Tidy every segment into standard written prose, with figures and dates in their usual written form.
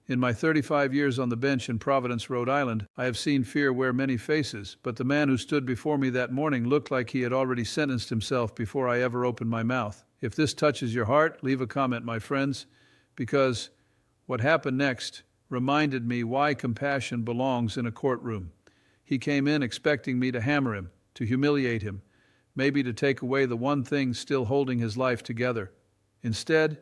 In my 35 years on the bench in Providence, Rhode Island, I have seen fear wear many faces, but the man who stood before me that morning looked like he had already sentenced himself before I ever opened my mouth. If this touches your heart, leave a comment, my friends, because what happened next reminded me why compassion belongs in a courtroom. He came in expecting me to hammer him, to humiliate him, maybe to take away the one thing still holding his life together. Instead,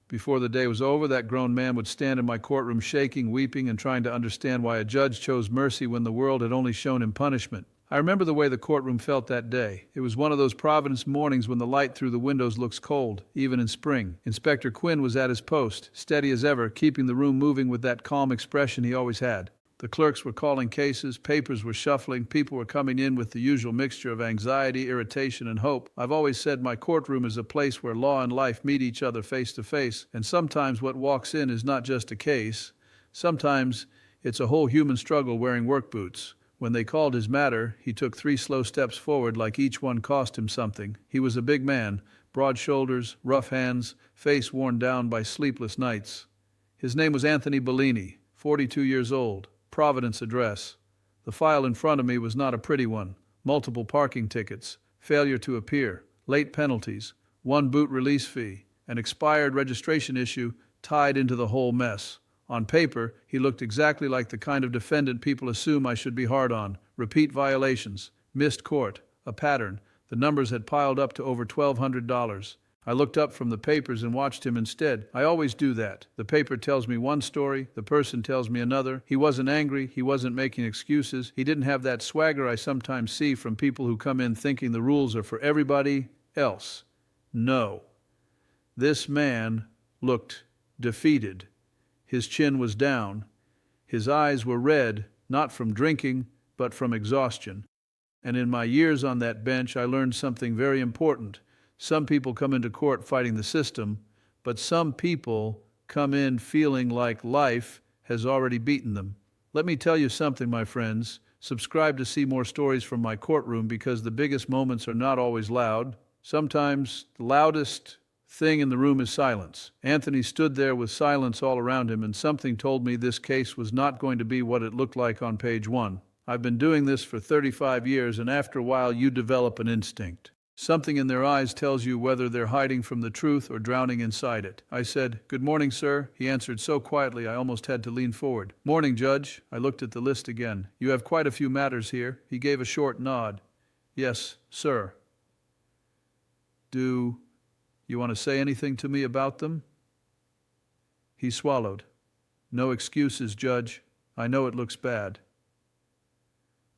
before the day was over, that grown man would stand in my courtroom shaking, weeping, and trying to understand why a judge chose mercy when the world had only shown him punishment. I remember the way the courtroom felt that day. It was one of those Providence mornings when the light through the windows looks cold, even in spring. Inspector Quinn was at his post, steady as ever, keeping the room moving with that calm expression he always had. The clerks were calling cases, papers were shuffling, people were coming in with the usual mixture of anxiety, irritation, and hope. I've always said my courtroom is a place where law and life meet each other face to face, and sometimes what walks in is not just a case. Sometimes it's a whole human struggle wearing work boots. When they called his matter, he took 3 slow steps forward like each one cost him something. He was a big man, broad shoulders, rough hands, face worn down by sleepless nights. His name was Anthony Bellini, 42 years old. Providence address. The file in front of me was not a pretty one. Multiple parking tickets, failure to appear, late penalties, 1 boot release fee, an expired registration issue tied into the whole mess. On paper, he looked exactly like the kind of defendant people assume I should be hard on. Repeat violations, missed court, a pattern. The numbers had piled up to over $1,200. I looked up from the papers and watched him instead. I always do that. The paper tells me one story, the person tells me another. He wasn't angry, he wasn't making excuses. He didn't have that swagger I sometimes see from people who come in thinking the rules are for everybody else. No. This man looked defeated. His chin was down. His eyes were red, not from drinking, but from exhaustion. And in my years on that bench, I learned something very important. Some people come into court fighting the system, but some people come in feeling like life has already beaten them. Let me tell you something, my friends. Subscribe to see more stories from my courtroom because the biggest moments are not always loud. Sometimes the loudest thing in the room is silence. Anthony stood there with silence all around him, and something told me this case was not going to be what it looked like on page 1. I've been doing this for 35 years, and after a while you develop an instinct. Something in their eyes tells you whether they're hiding from the truth or drowning inside it. I said, "Good morning, sir." He answered so quietly I almost had to lean forward. "Morning, Judge." I looked at the list again. "You have quite a few matters here." He gave a short nod. "Yes, sir." "Do you want to say anything to me about them?" He swallowed. "No excuses, Judge. I know it looks bad."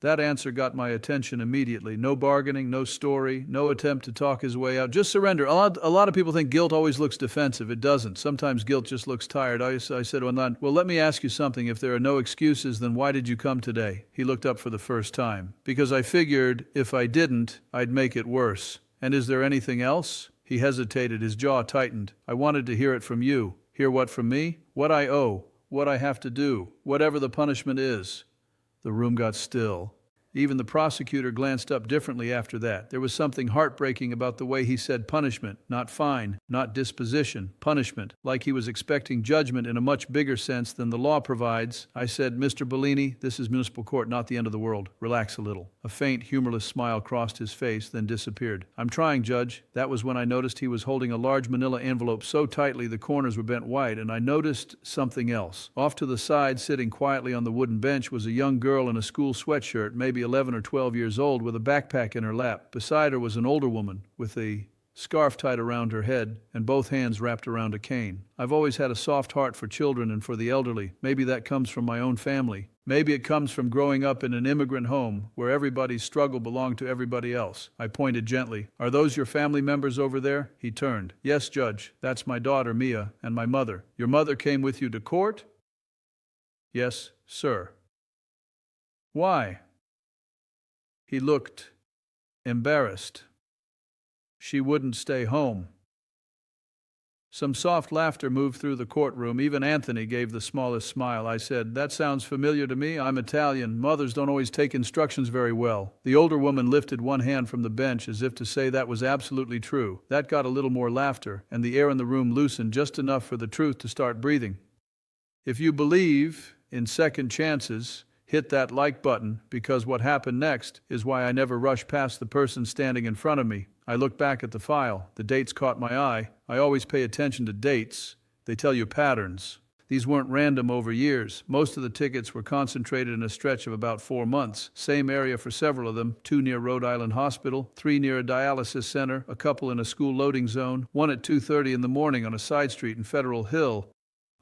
That answer got my attention immediately. No bargaining, no story, no attempt to talk his way out. Just surrender. A lot of people think guilt always looks defensive. It doesn't. Sometimes guilt just looks tired. I said, well, let me ask you something. If there are no excuses, then why did you come today? He looked up for the first time. Because I figured if I didn't, I'd make it worse. And is there anything else? He hesitated. His jaw tightened. I wanted to hear it from you. Hear what from me? What I owe. What I have to do. Whatever the punishment is. The room got still. Even the prosecutor glanced up differently after that. There was something heartbreaking about the way he said punishment, not fine, not disposition, punishment, like he was expecting judgment in a much bigger sense than the law provides. I said, "Mr. Bellini, this is municipal court, not the end of the world. Relax a little." A faint, humorless smile crossed his face, then disappeared. "I'm trying, Judge." That was when I noticed he was holding a large manila envelope so tightly the corners were bent wide, and I noticed something else. Off to the side, sitting quietly on the wooden bench, was a young girl in a school sweatshirt, maybe 11 or 12 years old, with a backpack in her lap. Beside her was an older woman with a scarf tied around her head and both hands wrapped around a cane. I've always had a soft heart for children and for the elderly. Maybe that comes from my own family. Maybe it comes from growing up in an immigrant home where everybody's struggle belonged to everybody else. I pointed gently. "Are those your family members over there?" He turned. "Yes, Judge. That's my daughter, Mia, and my mother." "Your mother came with you to court?" "Yes, sir." "Why?" He looked embarrassed. "She wouldn't stay home." Some soft laughter moved through the courtroom. Even Anthony gave the smallest smile. I said, "That sounds familiar to me. I'm Italian. Mothers don't always take instructions very well." The older woman lifted one hand from the bench as if to say that was absolutely true. That got a little more laughter, and the air in the room loosened just enough for the truth to start breathing. If you believe in second chances, hit that like button, because what happened next is why I never rush past the person standing in front of me. I looked back at the file. The dates caught my eye. I always pay attention to dates. They tell you patterns. These weren't random over years. Most of the tickets were concentrated in a stretch of about 4 months. Same area for several of them, 2 near Rhode Island Hospital, 3 near a dialysis center, a couple in a school loading zone, 1 at 2:30 in the morning on a side street in Federal Hill.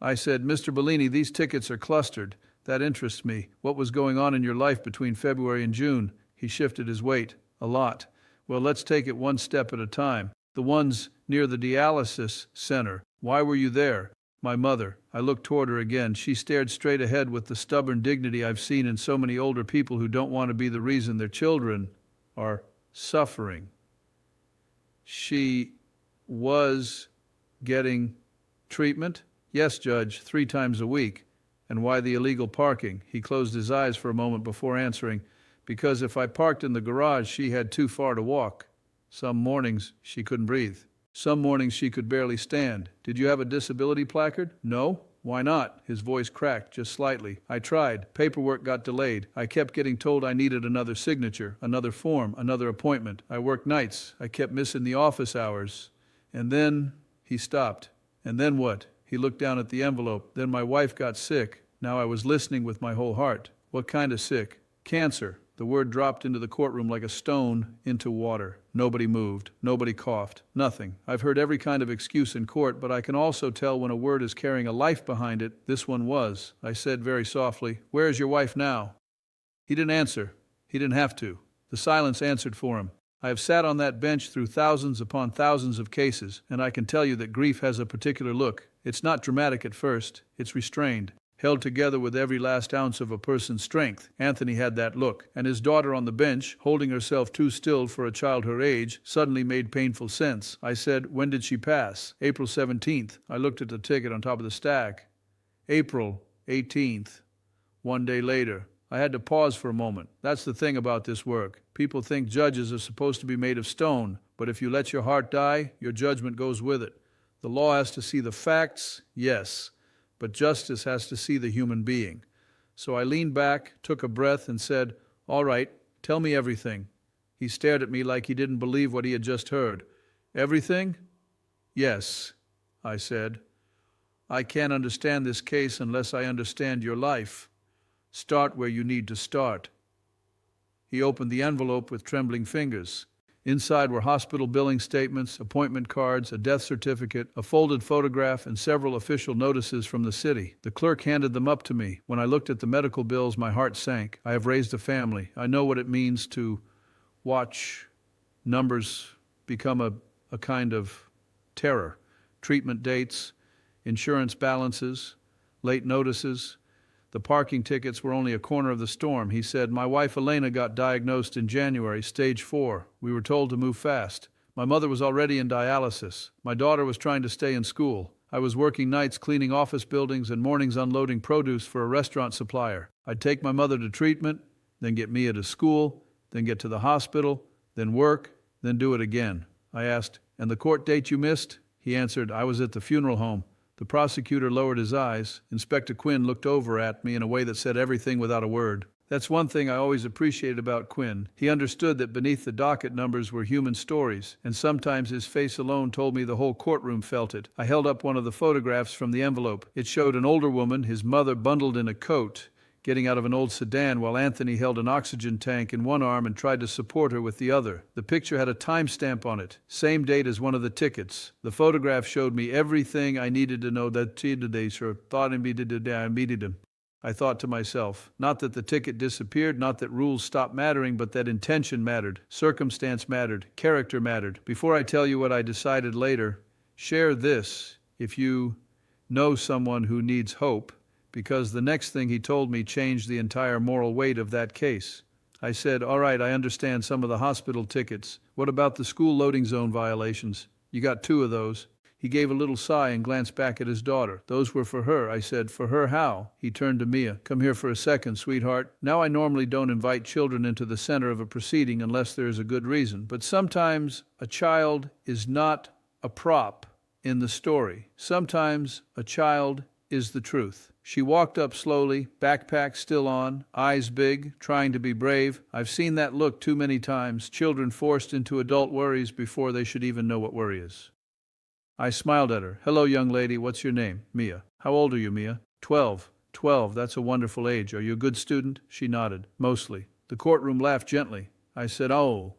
I said, "Mr. Bellini, these tickets are clustered. That interests me. What was going on in your life between February and June?" He shifted his weight. "A lot." "Well, let's take it one step at a time. The ones near the dialysis center. Why were you there?" "My mother." I looked toward her again. She stared straight ahead with the stubborn dignity I've seen in so many older people who don't want to be the reason their children are suffering. "She was getting treatment?" "Yes, Judge, 3 times a week." "And why the illegal parking?" He closed his eyes for a moment before answering. "Because if I parked in the garage, she had too far to walk. Some mornings she couldn't breathe. Some mornings she could barely stand." "Did you have a disability placard?" "No." "Why not?" His voice cracked just slightly. "I tried. Paperwork got delayed. I kept getting told I needed another signature, another form, another appointment. I worked nights. I kept missing the office hours. And then..." He stopped. "And then what?" He looked down at the envelope. "Then my wife got sick." Now I was listening with my whole heart. "What kind of sick?" "Cancer." The word dropped into the courtroom like a stone into water. Nobody moved. Nobody coughed. Nothing. I've heard every kind of excuse in court, but I can also tell when a word is carrying a life behind it. This one was. I said very softly, "Where is your wife now?" He didn't answer. He didn't have to. The silence answered for him. I have sat on that bench through thousands upon thousands of cases, and I can tell you that grief has a particular look. It's not dramatic at first. It's restrained, held together with every last ounce of a person's strength. Anthony had that look, and his daughter on the bench, holding herself too still for a child her age, suddenly made painful sense. I said, "When did she pass?" "April 17th. I looked at the ticket on top of the stack. "April 18th. 1 day later. I had to pause for a moment. That's the thing about this work. People think judges are supposed to be made of stone, but if you let your heart die, your judgment goes with it. The law has to see the facts, yes, but justice has to see the human being. So I leaned back, took a breath, and said, "All right, tell me everything." He stared at me like he didn't believe what he had just heard. "Everything?" "Yes," I said. "I can't understand this case unless I understand your life. Start where you need to start." He opened the envelope with trembling fingers. Inside were hospital billing statements, appointment cards, a death certificate, a folded photograph, and several official notices from the city. The clerk handed them up to me. When I looked at the medical bills, my heart sank. I have raised a family. I know what it means to watch numbers become a kind of terror. Treatment dates, insurance balances, late notices. The parking tickets were only a corner of the storm. He said, "My wife Elena got diagnosed in January, stage 4. We were told to move fast. My mother was already in dialysis. My daughter was trying to stay in school. I was working nights cleaning office buildings and mornings unloading produce for a restaurant supplier. I'd take my mother to treatment, then get Mia to school, then get to the hospital, then work, then do it again." I asked, "And the court date you missed?" He answered, "I was at the funeral home." The prosecutor lowered his eyes. Inspector Quinn looked over at me in a way that said everything without a word. That's one thing I always appreciated about Quinn. He understood that beneath the docket numbers were human stories, and sometimes his face alone told me the whole courtroom felt it. I held up one of the photographs from the envelope. It showed an older woman, his mother bundled in a coat, getting out of an old sedan while Anthony held an oxygen tank in one arm and tried to support her with the other. The picture had a timestamp on it, same date as one of the tickets. The photograph showed me everything I needed to know that I thought to myself, not that the ticket disappeared, not that rules stopped mattering, but that intention mattered, circumstance mattered, character mattered. Before I tell you what I decided later, share this if you know someone who needs hope, because the next thing he told me changed the entire moral weight of that case. I said, "All right, I understand some of the hospital tickets. What about the school loading zone violations? You got 2 of those." He gave a little sigh and glanced back at his daughter. "Those were for her." I said, "For her how?" He turned to Mia. "Come here for a second, sweetheart. Now I normally don't invite children into the center of a proceeding unless there is a good reason, but sometimes a child is not a prop in the story. Sometimes a child is the truth. She walked up slowly, backpack still on, eyes big, trying to be brave. I've seen that look too many times, children forced into adult worries before they should even know what worry is. I smiled at her. Hello, young lady, what's your name? Mia. How old are you, Mia? 12. 12, that's a wonderful age. Are you a good student? She nodded. Mostly. The courtroom laughed gently. I said, oh,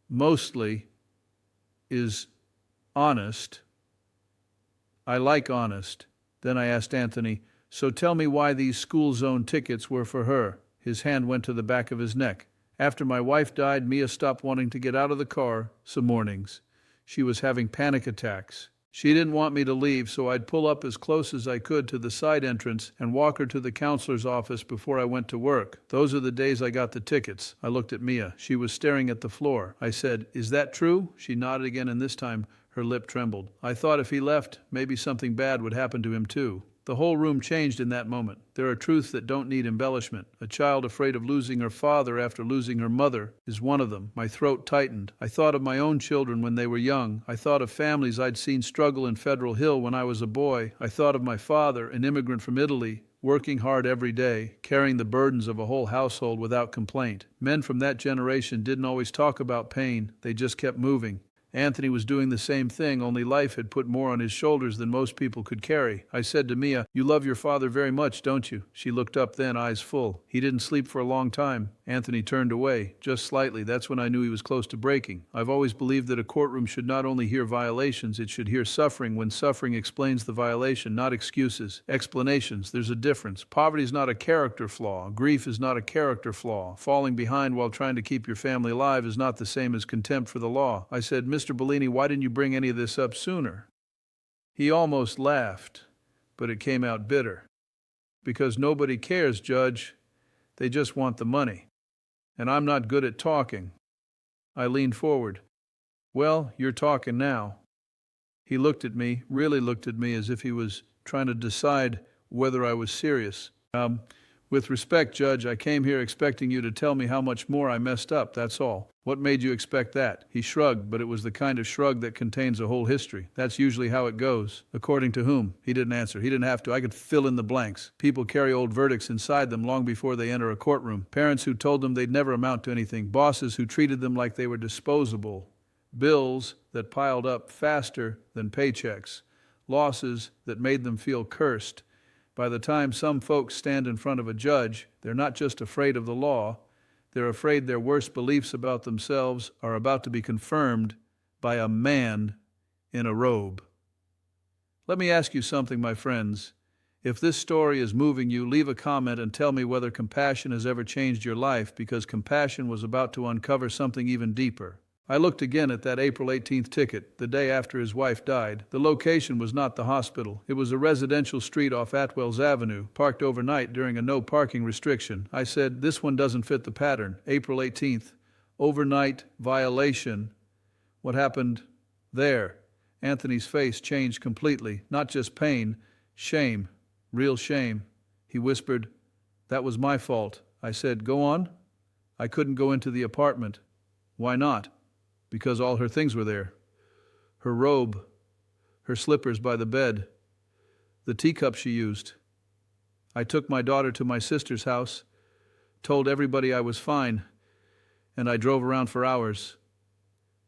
mostly is honest. I like honest. Then I asked Anthony, so tell me why these school zone tickets were for her. His hand went to the back of his neck. After my wife died, Mia stopped wanting to get out of the car some mornings. She was having panic attacks. She didn't want me to leave, so I'd pull up as close as I could to the side entrance and walk her to the counselor's office before I went to work. Those are the days I got the tickets. I looked at Mia. She was staring at the floor. I said, is that true? She nodded again, and this time her lip trembled. I thought if he left, maybe something bad would happen to him too. The whole room changed in that moment. There are truths that don't need embellishment. A child afraid of losing her father after losing her mother is one of them. My throat tightened. I thought of my own children when they were young. I thought of families I'd seen struggle in Federal Hill when I was a boy. I thought of my father, an immigrant from Italy, working hard every day, carrying the burdens of a whole household without complaint. Men from that generation didn't always talk about pain. They just kept moving. Anthony was doing the same thing, only life had put more on his shoulders than most people could carry. I said to Mia, you love your father very much, don't you? She looked up then, eyes full. He didn't sleep for a long time. Anthony turned away, just slightly. That's when I knew he was close to breaking. I've always believed that a courtroom should not only hear violations, it should hear suffering when suffering explains the violation, not excuses. Explanations. There's a difference. Poverty is not a character flaw. Grief is not a character flaw. Falling behind while trying to keep your family alive is not the same as contempt for the law. I said, Mr. Bellini, why didn't you bring any of this up sooner? He almost laughed, but it came out bitter. Because nobody cares, Judge. They just want the money. And I'm not good at talking. I leaned forward. Well, you're talking now. He looked at me, really looked at me as if he was trying to decide whether I was serious. With respect, Judge, I came here expecting you to tell me how much more I messed up, that's all. What made you expect that? He shrugged, but it was the kind of shrug that contains a whole history. That's usually how it goes. According to whom? He didn't answer. He didn't have to. I could fill in the blanks. People carry old verdicts inside them long before they enter a courtroom. Parents who told them they'd never amount to anything. Bosses who treated them like they were disposable. Bills that piled up faster than paychecks. Losses that made them feel cursed. By the time some folks stand in front of a judge, they're not just afraid of the law, they're afraid their worst beliefs about themselves are about to be confirmed by a man in a robe. Let me ask you something, my friends. If this story is moving you, leave a comment and tell me whether compassion has ever changed your life, because compassion was about to uncover something even deeper. I looked again at that April 18th ticket, the day after his wife died. The location was not the hospital. It was a residential street off Atwells Avenue, parked overnight during a no parking restriction. I said, this one doesn't fit the pattern. April 18th, overnight violation. What happened there? Anthony's face changed completely. Not just pain, shame, real shame. He whispered, that was my fault. I said, go on. I couldn't go into the apartment. Why not? Because all her things were there. Her robe, her slippers by the bed, the teacup she used. I took my daughter to my sister's house, told everybody I was fine, and I drove around for hours.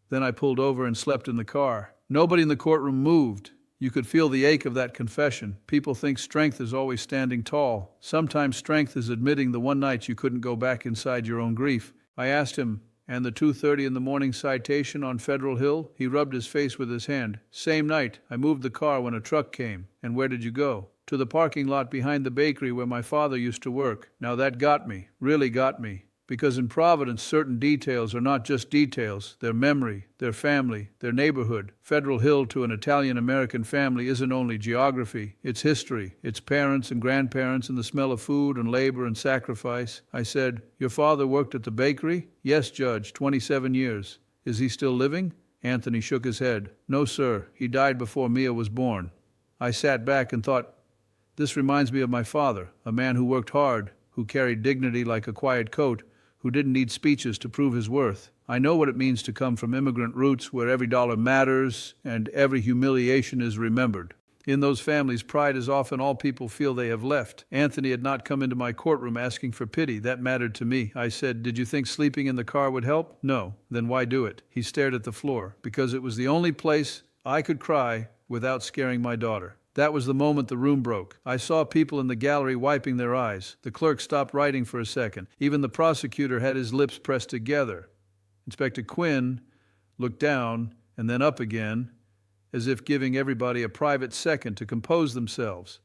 Then I pulled over and slept in the car. Nobody in the courtroom moved. You could feel the ache of that confession. People think strength is always standing tall. Sometimes strength is admitting the one night you couldn't go back inside your own grief. I asked him, and the 2:30 in the morning citation on Federal Hill? He rubbed his face with his hand. Same night, I moved the car when a truck came. And where did you go? To the parking lot behind the bakery where my father used to work. Now that got me, really got me. Because in Providence, certain details are not just details. Their memory, their family, their neighborhood. Federal Hill to an Italian-American family isn't only geography. It's history. It's parents and grandparents and the smell of food and labor and sacrifice. I said, your father worked at the bakery? Yes, Judge, 27 years. Is he still living? Anthony shook his head. No, sir. He died before Mia was born. I sat back and thought, this reminds me of my father, a man who worked hard, who carried dignity like a quiet coat, who didn't need speeches to prove his worth. I know what it means to come from immigrant roots where every dollar matters and every humiliation is remembered. In those families, pride is often all people feel they have left. Anthony had not come into my courtroom asking for pity. That mattered to me. I said, "Did you think sleeping in the car would help?" "No." "Then why do it?" He stared at the floor. "Because it was the only place I could cry without scaring my daughter." That was the moment the room broke. I saw people in the gallery wiping their eyes. The clerk stopped writing for a second. Even the prosecutor had his lips pressed together. Inspector Quinn looked down and then up again, as if giving everybody a private second to compose themselves.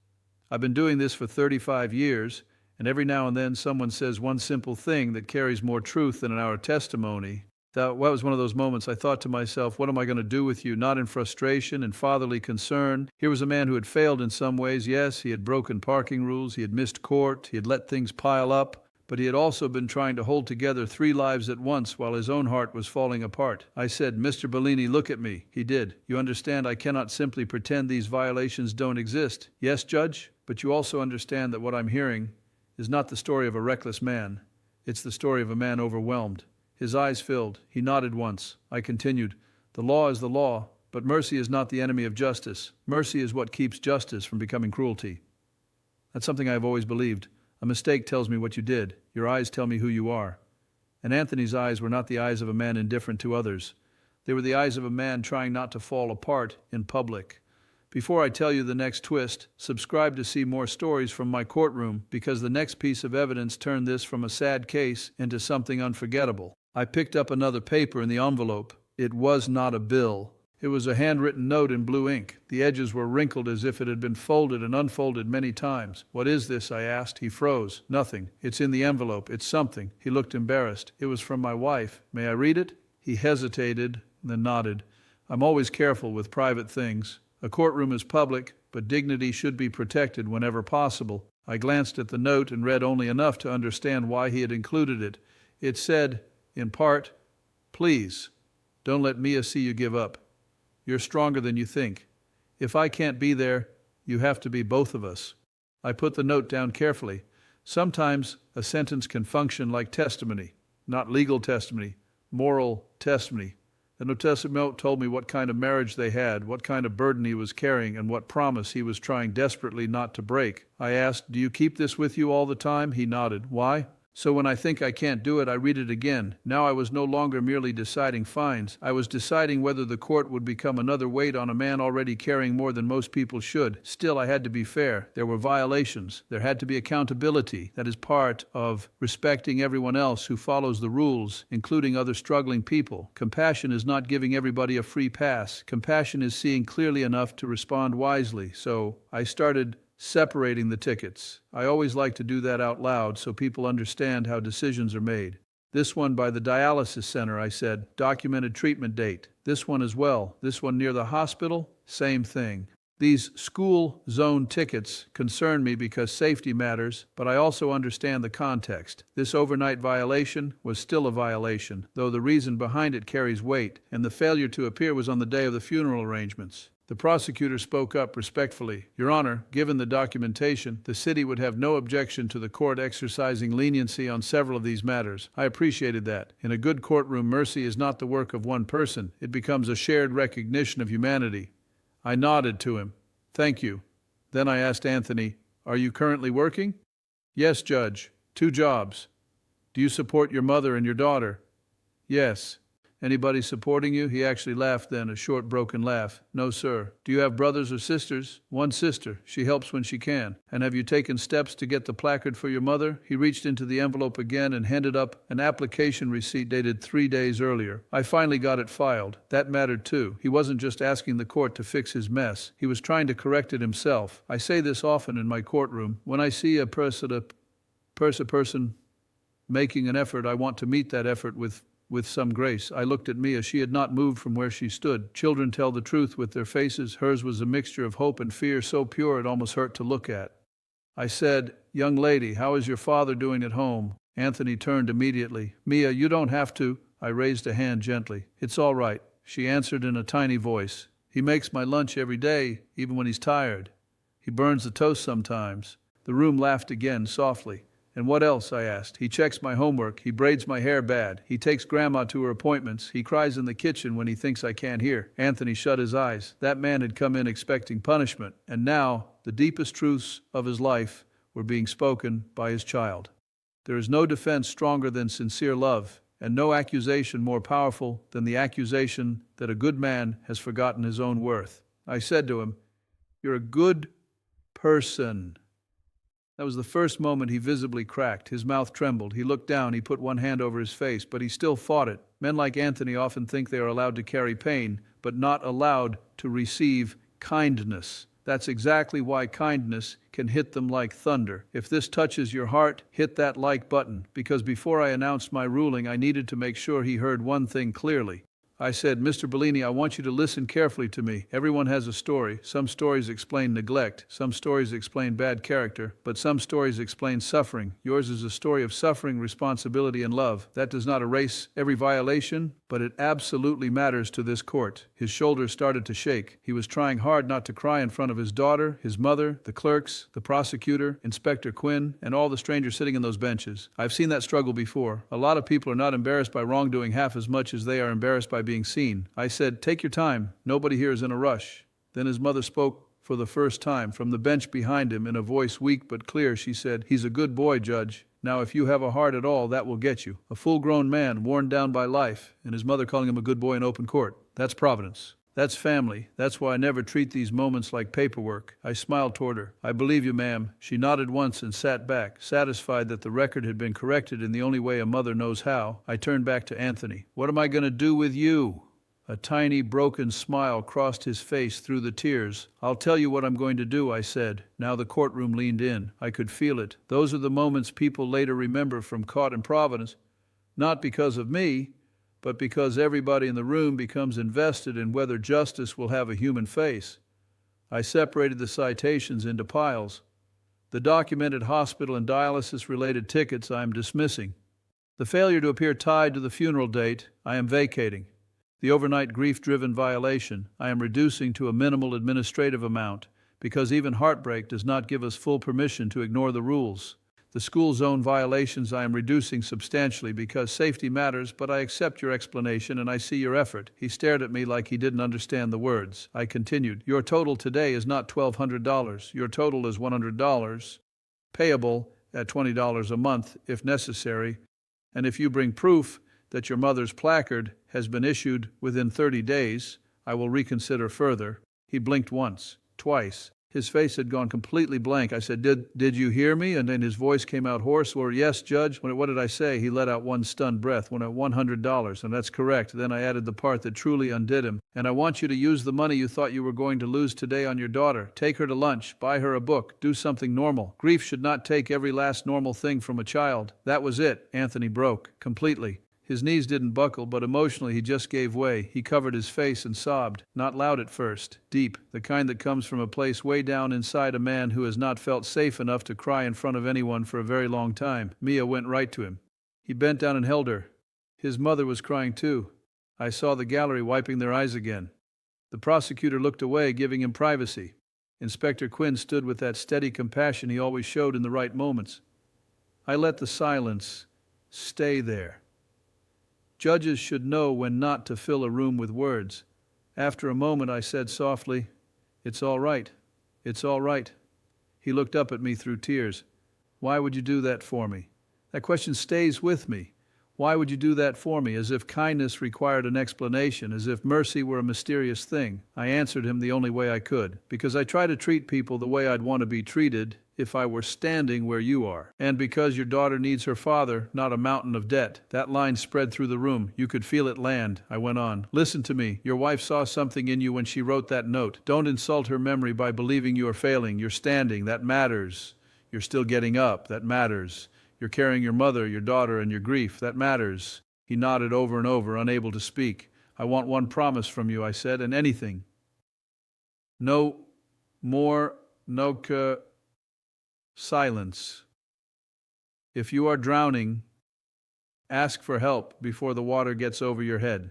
I've been doing this for 35 years, and every now and then someone says one simple thing that carries more truth than our testimony. That was one of those moments I thought to myself, what am I going to do with you? Not in frustration and fatherly concern. Here was a man who had failed in some ways. Yes, he had broken parking rules, he had missed court, he had let things pile up, but he had also been trying to hold together 3 lives at once while his own heart was falling apart. I said, "Mr. Bellini, look at me." He did. "You understand I cannot simply pretend these violations don't exist." "Yes, Judge, but you also understand that what I'm hearing is not the story of a reckless man. It's the story of a man overwhelmed." His eyes filled. He nodded once. I continued, "The law is the law, but mercy is not the enemy of justice. Mercy is what keeps justice from becoming cruelty. That's something I have always believed. A mistake tells me what you did. Your eyes tell me who you are." And Anthony's eyes were not the eyes of a man indifferent to others. They were the eyes of a man trying not to fall apart in public. Before I tell you the next twist, subscribe to see more stories from my courtroom, because the next piece of evidence turned this from a sad case into something unforgettable. I picked up another paper in the envelope. It was not a bill. It was a handwritten note in blue ink. The edges were wrinkled as if it had been folded and unfolded many times. "What is this?" I asked. He froze. "Nothing. It's in the envelope. It's something." He looked embarrassed. "It was from my wife. May I read it?" He hesitated, then nodded. "I'm always careful with private things. A courtroom is public, but dignity should be protected whenever possible." I glanced at the note and read only enough to understand why he had included it. It said, in part, "Please, don't let Mia see you give up. You're stronger than you think. If I can't be there, you have to be both of us." I put the note down carefully. Sometimes a sentence can function like testimony, not legal testimony, moral testimony. The note told me what kind of marriage they had, what kind of burden he was carrying, and what promise he was trying desperately not to break. I asked, "Do you keep this with you all the time?" He nodded. "Why?" "So when I think I can't do it, I read it again." Now I was no longer merely deciding fines. I was deciding whether the court would become another weight on a man already carrying more than most people should. Still, I had to be fair. There were violations. There had to be accountability. That is part of respecting everyone else who follows the rules, including other struggling people. Compassion is not giving everybody a free pass. Compassion is seeing clearly enough to respond wisely. So I started separating the tickets. I always like to do that out loud so people understand how decisions are made. "This one by the dialysis center," I said. "Documented treatment date. This one as well. This one near the hospital, same thing." These school zone tickets concern me because safety matters, but I also understand the context. This overnight violation was still a violation, though the reason behind it carries weight, and the failure to appear was on the day of the funeral arrangements. The prosecutor spoke up respectfully. "Your Honor, given the documentation, the city would have no objection to the court exercising leniency on several of these matters." I appreciated that. In a good courtroom, mercy is not the work of one person. It becomes a shared recognition of humanity. I nodded to him. "Thank you." Then I asked Anthony, "Are you currently working?" "Yes, Judge. 2 jobs. "Do you support your mother and your daughter?" "Yes." "Anybody supporting you?" He actually laughed then, a short broken laugh. "No, sir." "Do you have brothers or sisters?" "One sister. She helps when she can." "And have you taken steps to get the placard for your mother?" He reached into the envelope again and handed up an application receipt dated 3 days earlier. "I finally got it filed." That mattered too. He wasn't just asking the court to fix his mess. He was trying to correct it himself. I say this often in my courtroom. When I see a person making an effort, I want to meet that effort with some grace. I looked at Mia. She had not moved from where she stood. Children tell the truth with their faces. Hers was a mixture of hope and fear, so pure it almost hurt to look at. I said, "Young lady, how is your father doing at home?" Anthony turned immediately. "Mia, you don't have to." I raised a hand gently. "It's all right," she answered in a tiny voice. "He makes my lunch every day, even when he's tired. He burns the toast sometimes." The room laughed again, softly. And what else? I asked. He checks my homework. He braids my hair bad. He takes Grandma to her appointments. He cries in the kitchen when he thinks I can't hear. Anthony shut his eyes. That man had come in expecting punishment, and now the deepest truths of his life were being spoken by his child. There is no defense stronger than sincere love, and no accusation more powerful than the accusation that a good man has forgotten his own worth. I said to him, "You're a good person." That was the first moment he visibly cracked. His mouth trembled. He looked down. He put one hand over his face, but he still fought it. Men like Anthony often think they are allowed to carry pain, but not allowed to receive kindness. That's exactly why kindness can hit them like thunder. If this touches your heart, hit that like button, because before I announced my ruling, I needed to make sure he heard one thing clearly. I said, "Mr. Bellini, I want you to listen carefully to me. Everyone has a story. Some stories explain neglect. Some stories explain bad character. But some stories explain suffering. Yours is a story of suffering, responsibility, and love. That does not erase every violation, but it absolutely matters to this court." His shoulders started to shake. He was trying hard not to cry in front of his daughter, his mother, the clerks, the prosecutor, Inspector Quinn, and all the strangers sitting in those benches. I've seen that struggle before. A lot of people are not embarrassed by wrongdoing half as much as they are embarrassed by being seen. I said, "Take your time. Nobody here is in a rush." Then his mother spoke for the first time. From the bench behind him, in a voice weak but clear, she said, "He's a good boy, Judge. Now, if you have a heart at all, that will get you." A full-grown man, worn down by life, and his mother calling him a good boy in open court. That's providence. That's family. That's why I never treat these moments like paperwork. I smiled toward her. "I believe you, ma'am." She nodded once and sat back, satisfied that the record had been corrected in the only way a mother knows how. I turned back to Anthony. "What am I going to do with you?" A tiny, broken smile crossed his face through the tears. "I'll tell you what I'm going to do," I said. Now the courtroom leaned in. I could feel it. Those are the moments people later remember from Caught in Providence. Not because of me, but because everybody in the room becomes invested in whether justice will have a human face. I separated the citations into piles. The documented hospital and dialysis-related tickets I am dismissing. The failure to appear tied to the funeral date I am vacating. The overnight grief-driven violation I am reducing to a minimal administrative amount, because even heartbreak does not give us full permission to ignore the rules. The school zone violations I am reducing substantially because safety matters, but I accept your explanation and I see your effort. He stared at me like he didn't understand the words. I continued, "Your total today is not $1,200. Your total is $100, payable at $20 a month if necessary, and if you bring proof that your mother's placard has been issued within 30 days, I will reconsider further." He blinked once, twice. His face had gone completely blank. I said, Did you hear me?" And then his voice came out hoarse. "Or yes, Judge." What did I say? He let out one stunned breath. When at $100, and that's correct. Then I added the part that truly undid him. "And I want you to use the money you thought you were going to lose today on your daughter. Take her to lunch, buy her a book, do something normal. Grief should not take every last normal thing from a child." That was it. Anthony broke, completely. His knees didn't buckle, but emotionally he just gave way. He covered his face and sobbed. Not loud at first, deep, the kind that comes from a place way down inside a man who has not felt safe enough to cry in front of anyone for a very long time. Mia went right to him. He bent down and held her. His mother was crying too. I saw the gallery wiping their eyes again. The prosecutor looked away, giving him privacy. Inspector Quinn stood with that steady compassion he always showed in the right moments. I let the silence stay there. Judges should know when not to fill a room with words. After a moment, I said softly, "It's all right. It's all right." He looked up at me through tears. "Why would you do that for me?" That question stays with me. Why would you do that for me? As if kindness required an explanation, as if mercy were a mysterious thing. I answered him the only way I could, because I try to treat people the way I'd want to be treated if I were standing where you are. And because your daughter needs her father, not a mountain of debt. That line spread through the room. You could feel it land. I went on. "Listen to me. Your wife saw something in you when she wrote that note. Don't insult her memory by believing you are failing. You're standing. That matters. You're still getting up. That matters. You're carrying your mother, your daughter, and your grief. That matters." He nodded over and over, unable to speak. "I want one promise from you," I said, "and anything. No more silence. If you are drowning, ask for help before the water gets over your head.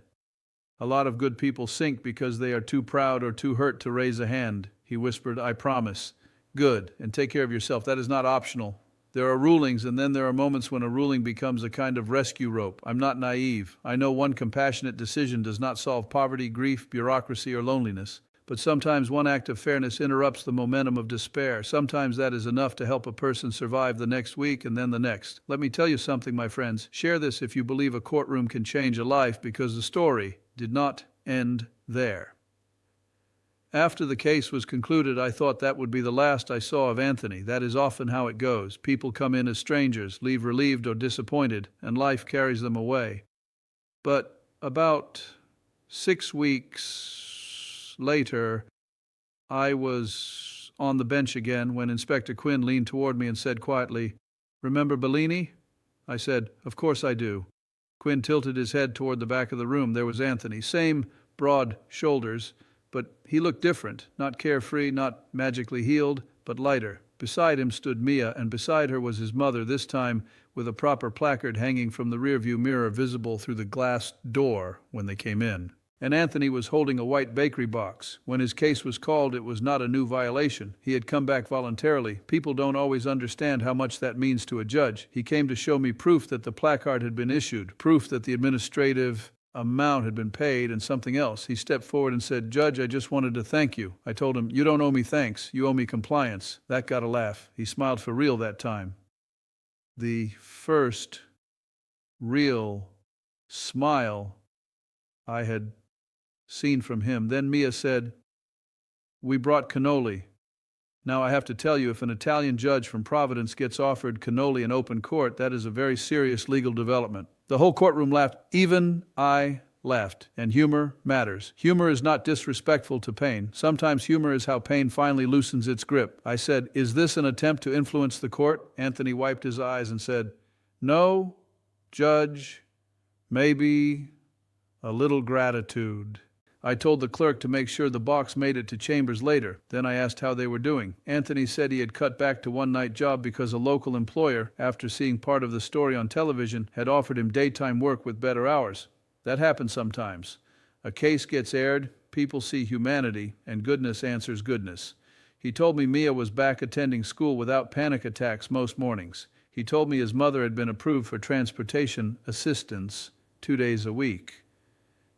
A lot of good people sink because they are too proud or too hurt to raise a hand." He whispered, "I promise." "Good, and take care of yourself. That is not optional. There are rulings, and then there are moments when a ruling becomes a kind of rescue rope. I'm not naive. I know one compassionate decision does not solve poverty, grief, bureaucracy, or loneliness. But sometimes one act of fairness interrupts the momentum of despair. Sometimes that is enough to help a person survive the next week and then the next. Let me tell you something, my friends. Share this if you believe a courtroom can change a life, because the story did not end there. After the case was concluded, I thought that would be the last I saw of Anthony. That is often how it goes. People come in as strangers, leave relieved or disappointed, and life carries them away. But about 6 weeks later, I was on the bench again when Inspector Quinn leaned toward me and said quietly, "Remember Bellini?" I said, "Of course I do." Quinn tilted his head toward the back of the room. There was Anthony, same broad shoulders, but he looked different, not carefree, not magically healed, but lighter. Beside him stood Mia, and beside her was his mother, this time with a proper placard hanging from the rearview mirror visible through the glass door when they came in. And Anthony was holding a white bakery box. When his case was called, it was not a new violation. He had come back voluntarily. People don't always understand how much that means to a judge. He came to show me proof that the placard had been issued, proof that the administrative amount had been paid, and something else. He stepped forward and said, "Judge, I just wanted to thank you." I told him, "You don't owe me thanks. You owe me compliance." That got a laugh. He smiled for real that time. The first real smile I had seen from him. Then Mia said, "We brought cannoli." Now I have to tell you, if an Italian judge from Providence gets offered cannoli in open court, that is a very serious legal development. The whole courtroom laughed. Even I laughed. And humor matters. Humor is not disrespectful to pain. Sometimes humor is how pain finally loosens its grip. I said, "Is this an attempt to influence the court?" Anthony wiped his eyes and said, "No, Judge, maybe a little gratitude." I told the clerk to make sure the box made it to chambers later. Then I asked how they were doing. Anthony said he had cut back to one-night job because a local employer, after seeing part of the story on television, had offered him daytime work with better hours. That happens sometimes. A case gets aired, people see humanity, and goodness answers goodness. He told me Mia was back attending school without panic attacks most mornings. He told me his mother had been approved for transportation assistance 2 days a week.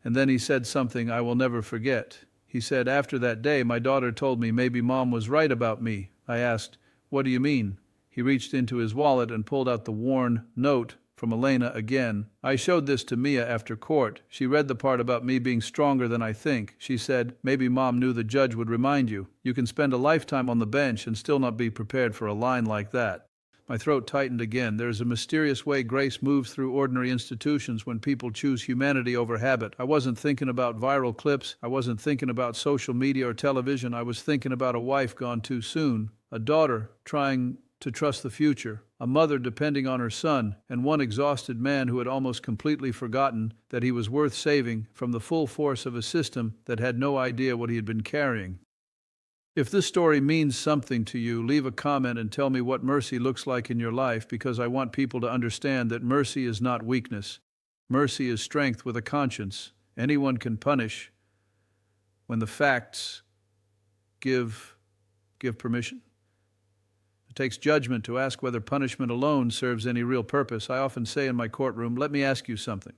And then he said something I will never forget. He said, "After that day, my daughter told me maybe Mom was right about me." I asked, "What do you mean?" He reached into his wallet and pulled out the worn note from Elena again. I showed this to Mia after court. She read the part about me being stronger than I think. She said, "Maybe Mom knew the judge would remind you. You can spend a lifetime on the bench and still not be prepared for a line like that." My throat tightened again. There is a mysterious way grace moves through ordinary institutions when people choose humanity over habit. I wasn't thinking about viral clips. I wasn't thinking about social media or television. I was thinking about a wife gone too soon, a daughter trying to trust the future, a mother depending on her son, and one exhausted man who had almost completely forgotten that he was worth saving from the full force of a system that had no idea what he had been carrying. If this story means something to you, leave a comment and tell me what mercy looks like in your life, because I want people to understand that mercy is not weakness. Mercy is strength with a conscience. Anyone can punish when the facts give permission. It takes judgment to ask whether punishment alone serves any real purpose. I often say in my courtroom, "Let me ask you something."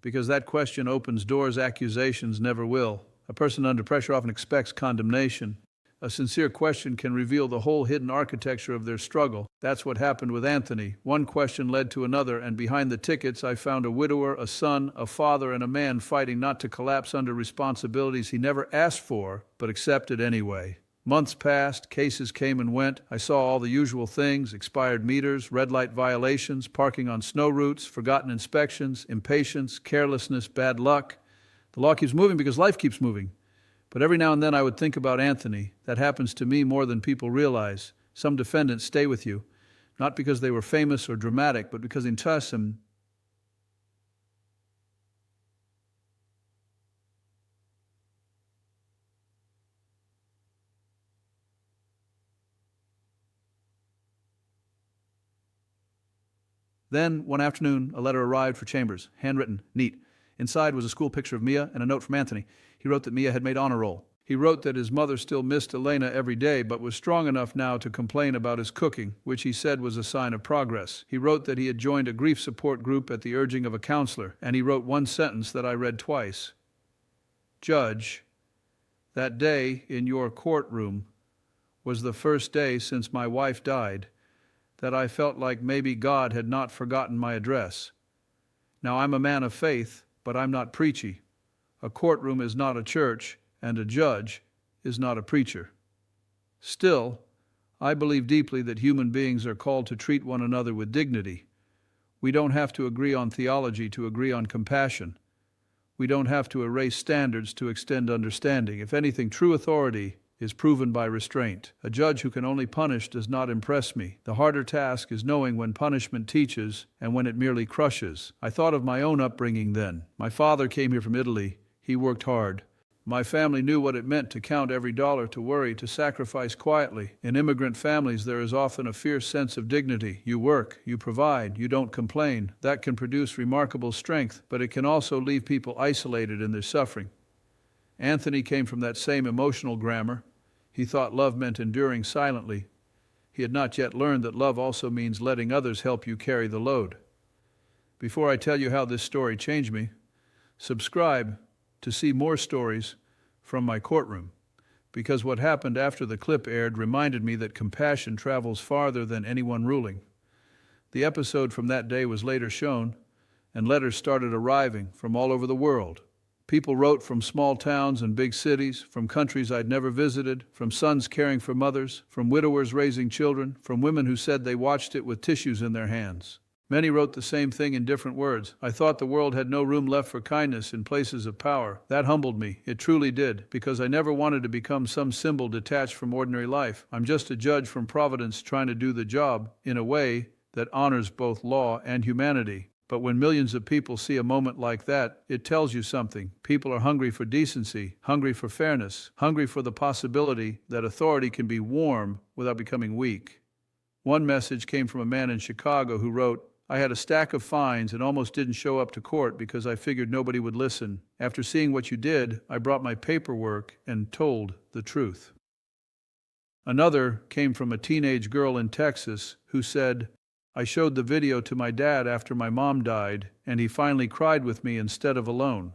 Because that question opens doors accusations never will. A person under pressure often expects condemnation. A sincere question can reveal the whole hidden architecture of their struggle. That's what happened with Anthony. One question led to another, and behind the tickets I found a widower, a son, a father, and a man fighting not to collapse under responsibilities he never asked for, but accepted anyway. Months passed, cases came and went. I saw all the usual things: expired meters, red light violations, parking on snow routes, forgotten inspections, impatience, carelessness, bad luck. The law keeps moving because life keeps moving. But every now and then I would think about Anthony. That happens to me more than people realize. Some defendants stay with you, not because they were famous or dramatic, but because in Tussum, Then, one afternoon, a letter arrived for Chambers, handwritten, neat. Inside was a school picture of Mia and a note from Anthony. He wrote that Mia had made honor roll. He wrote that his mother still missed Elena every day but was strong enough now to complain about his cooking, which he said was a sign of progress. He wrote that he had joined a grief support group at the urging of a counselor, and he wrote one sentence that I read twice. Judge, that day in your courtroom was the first day since my wife died that I felt like maybe God had not forgotten my address. Now, I'm a man of faith, but I'm not preachy. A courtroom is not a church, and a judge is not a preacher. Still, I believe deeply that human beings are called to treat one another with dignity. We don't have to agree on theology to agree on compassion. We don't have to erase standards to extend understanding. If anything, true authority is proven by restraint. A judge who can only punish does not impress me. The harder task is knowing when punishment teaches and when it merely crushes. I thought of my own upbringing then. My father came here from Italy. He worked hard. My family knew what it meant to count every dollar, to worry, to sacrifice quietly. In immigrant families, there is often a fierce sense of dignity. You work, you provide, you don't complain. That can produce remarkable strength, but it can also leave people isolated in their suffering. Anthony came from that same emotional grammar. He thought love meant enduring silently. He had not yet learned that love also means letting others help you carry the load. Before I tell you how this story changed me, subscribe to see more stories from my courtroom, because what happened after the clip aired reminded me that compassion travels farther than anyone ruling. The episode from that day was later shown, and letters started arriving from all over the world. People wrote from small towns and big cities, from countries I'd never visited, from sons caring for mothers, from widowers raising children, from women who said they watched it with tissues in their hands. Many wrote the same thing in different words. I thought the world had no room left for kindness in places of power. That humbled me. It truly did, because I never wanted to become some symbol detached from ordinary life. I'm just a judge from Providence trying to do the job in a way that honors both law and humanity. But when millions of people see a moment like that, it tells you something. People are hungry for decency, hungry for fairness, hungry for the possibility that authority can be warm without becoming weak. One message came from a man in Chicago who wrote, I had a stack of fines and almost didn't show up to court because I figured nobody would listen. After seeing what you did, I brought my paperwork and told the truth. Another came from a teenage girl in Texas who said, I showed the video to my dad after my mom died, and he finally cried with me instead of alone.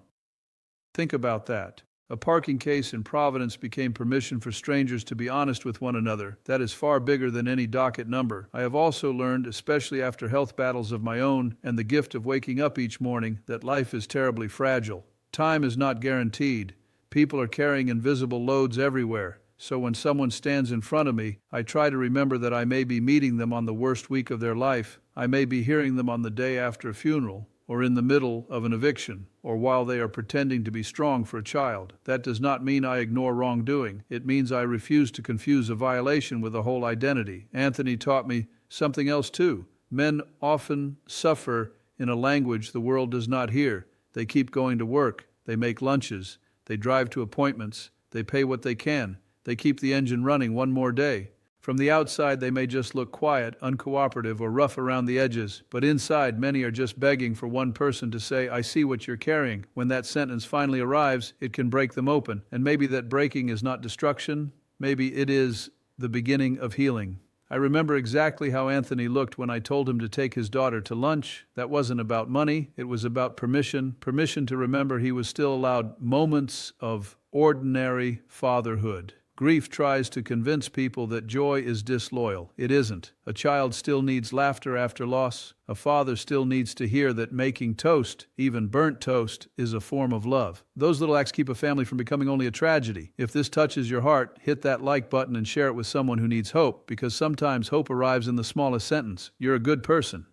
Think about that. A parking case in Providence became permission for strangers to be honest with one another. That is far bigger than any docket number. I have also learned, especially after health battles of my own and the gift of waking up each morning, that life is terribly fragile. Time is not guaranteed. People are carrying invisible loads everywhere. So when someone stands in front of me, I try to remember that I may be meeting them on the worst week of their life. I may be hearing them on the day after a funeral, or in the middle of an eviction, or while they are pretending to be strong for a child. That does not mean I ignore wrongdoing. It means I refuse to confuse a violation with a whole identity. Anthony taught me something else too. Men often suffer in a language the world does not hear. They keep going to work. They make lunches. They drive to appointments. They pay what they can. They keep the engine running one more day. From the outside, they may just look quiet, uncooperative, or rough around the edges, but inside, many are just begging for one person to say, I see what you're carrying. When that sentence finally arrives, it can break them open. And maybe that breaking is not destruction. Maybe it is the beginning of healing. I remember exactly how Anthony looked when I told him to take his daughter to lunch. That wasn't about money. It was about permission to remember he was still allowed moments of ordinary fatherhood. Grief tries to convince people that joy is disloyal. It isn't. A child still needs laughter after loss. A father still needs to hear that making toast, even burnt toast, is a form of love. Those little acts keep a family from becoming only a tragedy. If this touches your heart, hit that like button and share it with someone who needs hope, because sometimes hope arrives in the smallest sentence. You're a good person.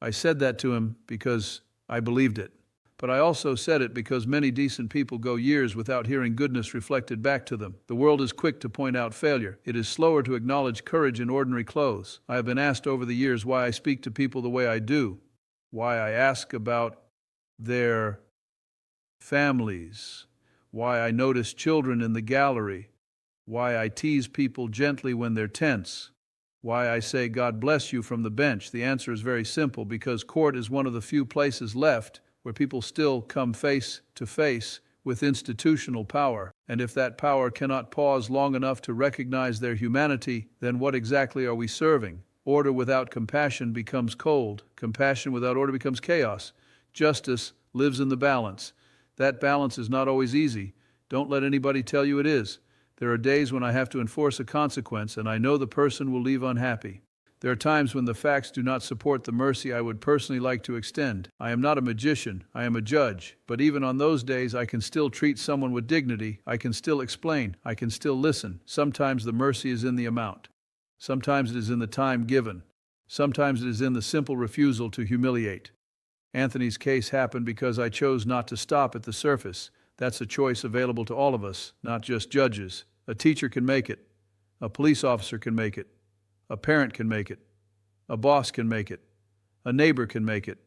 I said that to him because I believed it. But I also said it because many decent people go years without hearing goodness reflected back to them. The world is quick to point out failure. It is slower to acknowledge courage in ordinary clothes. I have been asked over the years why I speak to people the way I do, why I ask about their families, why I notice children in the gallery, why I tease people gently when they're tense, why I say God bless you from the bench. The answer is very simple, because court is one of the few places left where people still come face to face with institutional power, and if that power cannot pause long enough to recognize their humanity, then what exactly are we serving? Order without compassion becomes cold. Compassion without order becomes chaos. Justice lives in the balance. That balance is not always easy. Don't let anybody tell you it is. There are days when I have to enforce a consequence, and I know the person will leave unhappy. There are times when the facts do not support the mercy I would personally like to extend. I am not a magician, I am a judge, but even on those days I can still treat someone with dignity, I can still explain, I can still listen. Sometimes the mercy is in the amount. Sometimes it is in the time given. Sometimes it is in the simple refusal to humiliate. Anthony's case happened because I chose not to stop at the surface. That's a choice available to all of us, not just judges. A teacher can make it. A police officer can make it. A parent can make it. A boss can make it. A neighbor can make it.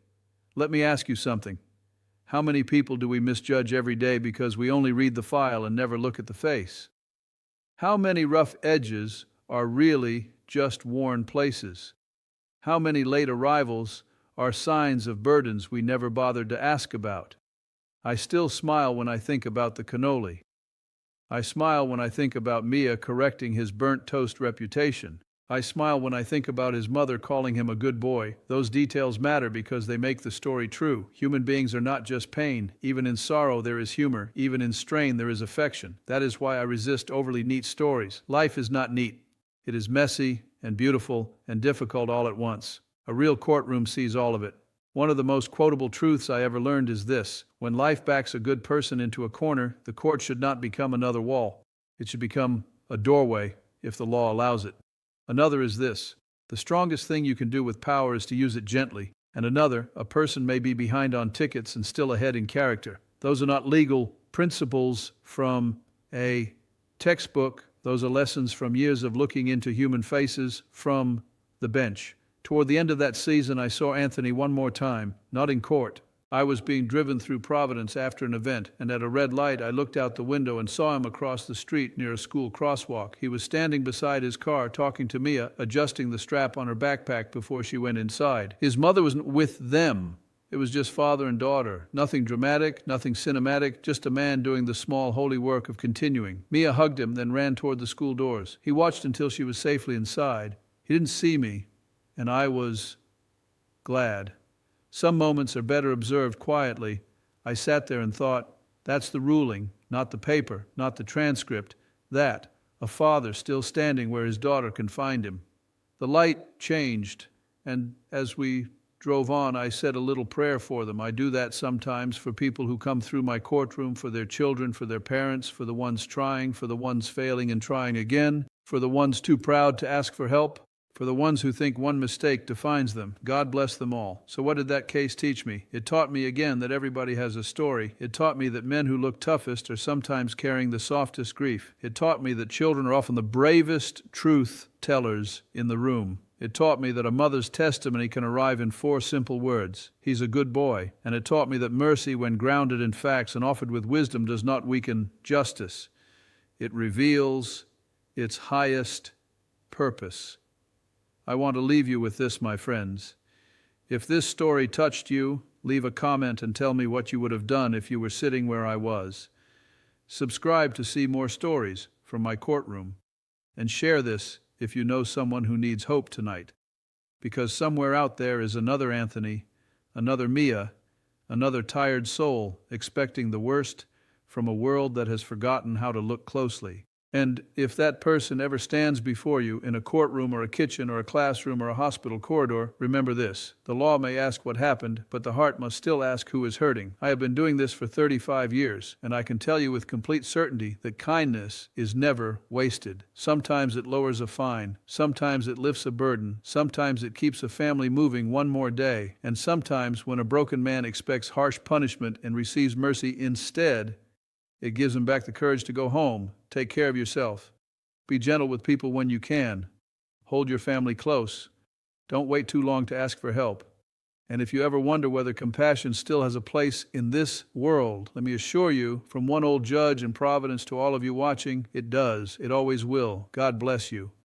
Let me ask you something. How many people do we misjudge every day because we only read the file and never look at the face? How many rough edges are really just worn places? How many late arrivals are signs of burdens we never bothered to ask about? I still smile when I think about the cannoli. I smile when I think about Mia correcting his burnt toast reputation. I smile when I think about his mother calling him a good boy. Those details matter because they make the story true. Human beings are not just pain. Even in sorrow there is humor. Even in strain there is affection. That is why I resist overly neat stories. Life is not neat. It is messy and beautiful and difficult all at once. A real courtroom sees all of it. One of the most quotable truths I ever learned is this: when life backs a good person into a corner, the court should not become another wall. It should become a doorway if the law allows it. Another is this: the strongest thing you can do with power is to use it gently. And another, a person may be behind on tickets and still ahead in character. Those are not legal principles from a textbook. Those are lessons from years of looking into human faces from the bench. Toward the end of that season, I saw Anthony one more time, not in court. I was being driven through Providence after an event, and at a red light I looked out the window and saw him across the street near a school crosswalk. He was standing beside his car talking to Mia, adjusting the strap on her backpack before she went inside. His mother wasn't with them. It was just father and daughter. Nothing dramatic, nothing cinematic, just a man doing the small holy work of continuing. Mia hugged him, then ran toward the school doors. He watched until she was safely inside. He didn't see me, and I was glad. Some moments are better observed quietly. I sat there and thought, that's the ruling, not the paper, not the transcript. That, a father still standing where his daughter can find him. The light changed, and as we drove on, I said a little prayer for them. I do that sometimes for people who come through my courtroom, for their children, for their parents, for the ones trying, for the ones failing and trying again, for the ones too proud to ask for help, for the ones who think one mistake defines them. God bless them all. So what did that case teach me? It taught me again that everybody has a story. It taught me that men who look toughest are sometimes carrying the softest grief. It taught me that children are often the bravest truth tellers in the room. It taught me that a mother's testimony can arrive in 4 simple words: he's a good boy. And it taught me that mercy, when grounded in facts and offered with wisdom, does not weaken justice. It reveals its highest purpose. I want to leave you with this, my friends. If this story touched you, leave a comment and tell me what you would have done if you were sitting where I was. Subscribe to see more stories from my courtroom. And share this if you know someone who needs hope tonight. Because somewhere out there is another Anthony, another Mia, another tired soul expecting the worst from a world that has forgotten how to look closely. And if that person ever stands before you in a courtroom or a kitchen or a classroom or a hospital corridor, remember this: the law may ask what happened, but the heart must still ask who is hurting. I have been doing this for 35 years, and I can tell you with complete certainty that kindness is never wasted. Sometimes it lowers a fine, sometimes it lifts a burden, sometimes it keeps a family moving one more day, and sometimes when a broken man expects harsh punishment and receives mercy instead, it gives him back the courage to go home. Take care of yourself. Be gentle with people when you can. Hold your family close. Don't wait too long to ask for help. And if you ever wonder whether compassion still has a place in this world, let me assure you, from one old judge in Providence to all of you watching, it does. It always will. God bless you.